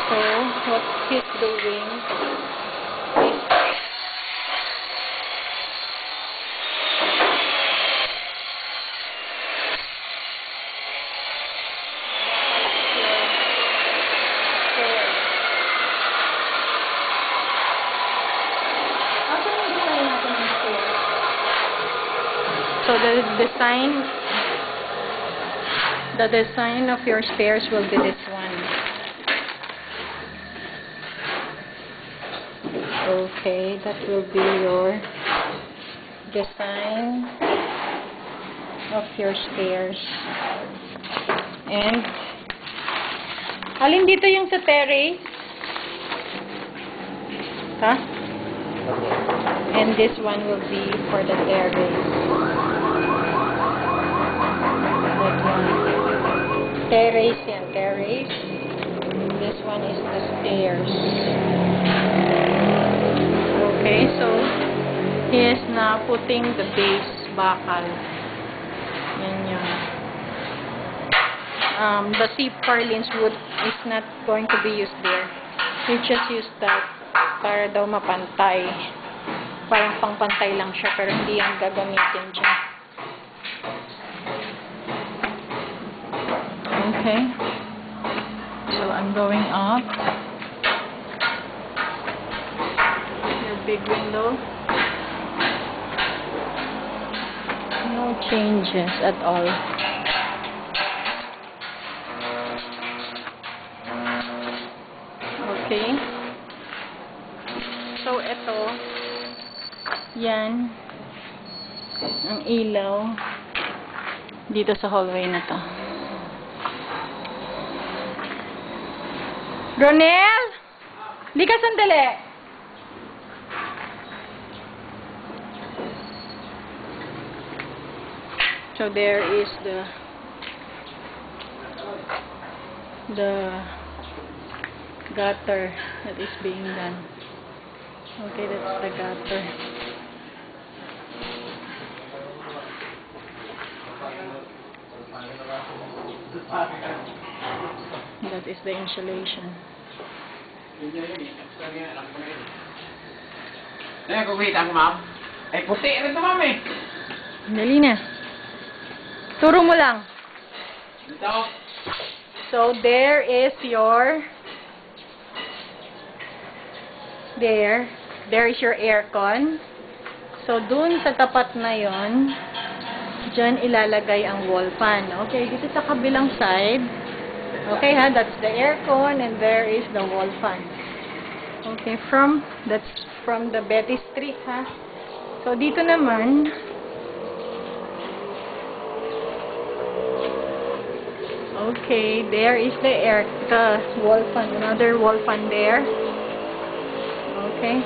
So, what he's doing is so the design of your stairs will be this one. Okay, that will be your design of your stairs. And alin dito yung sa terrace? Ha? And this one will be for the terrace. That one. Terrace yan, terrace. This one is the stairs. Okay, so he is now putting the base bakal. Yan yun. The C-purlins wood is not going to be used there. We just use that para daw mapantay. Parang pangpantay lang siya, pero hindi yan gagamitin dyan. Okay. So, I'm going up. Your big window. No changes at all. Okay. So, ito. Yan. Ang ilaw. Dito sa hallway na to. Ronel! Di ka sandali! So there is the gutter that is being done. Okay, that's the gutter. That is the insulation. Kung kita ko, ma'am. Ay, puti rin ito, ma'am, eh. Dali na. Turo mo lang. Dito. So, there is your... There is your aircon. So, dun sa tapat na yon, dyan ilalagay ang wall fan. Okay, dito sa kabilang side. Okay, ha? That's the aircon and there is the wall fan. Okay, that's from the Betty Street, ha? So, dito naman, okay, there is the wall fan, another wall fan there. Okay.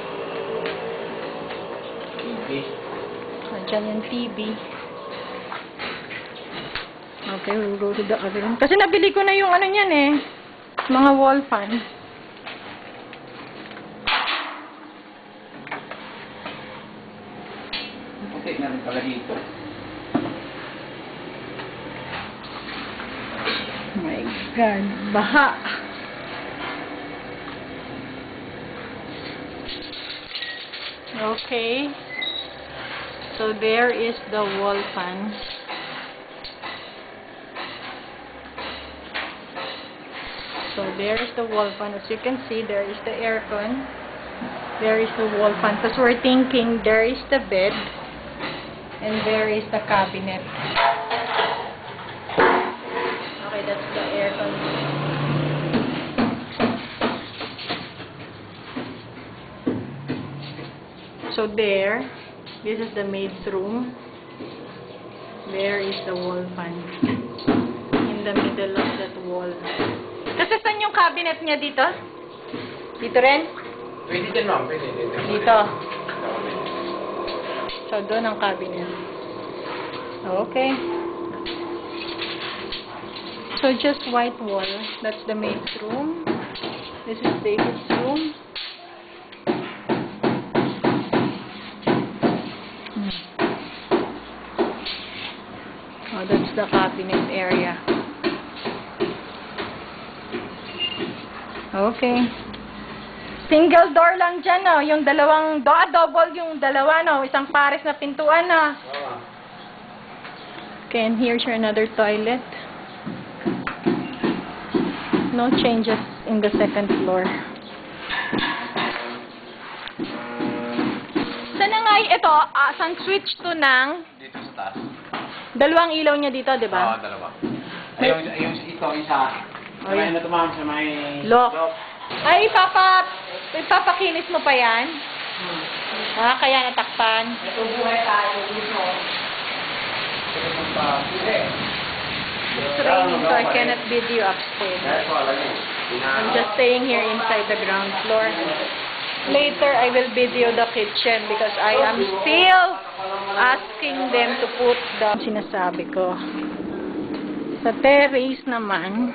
TV. Diyan yung TV. Okay, we'll go to the other room. Kasi nabili ko na yung ano niyan eh. Mga wall fan. Puti na rin pala dito. Oh my God. Baha. Okay. So there is the wall fan. So there is the wall fan. As you can see, there is the aircon. There is the wall fan. Because we're thinking there is the bed. And there is the cabinet. Okay, that's the aircon. So there, this is the maid's room. There is the wall fan. In the middle of that wall. Kasi saan yung cabinet niya dito? Dito rin? Pwede din, ma'am. Pwede. Dito. So, doon ang cabinet. Okay. So, just white wall. That's the maid's room. This is David's room. Oh, that's the cabinet area. Okay. Single door lang dyan, no? Yung dalawang, double yung dalawa, no? Isang pares na pintuan, no? Okay, and here's your another toilet. No changes in the second floor. Sana nga ito, saan switch to ng Dito sa taas. dalawang ilaw niya dito, di Oo, ba? dalawa. Ayun, ito, isa. Sa may ano to, ma'am, sa may... Lock. Ay, ipapakinis mo pa yan? Kaya natakpan. Ito buhay tayo dito. It's raining, so I cannot video upstairs. I'm just staying here inside the ground floor. Later, I will video the kitchen because I am still asking them to put the sinasabi ko. Sa terrace naman,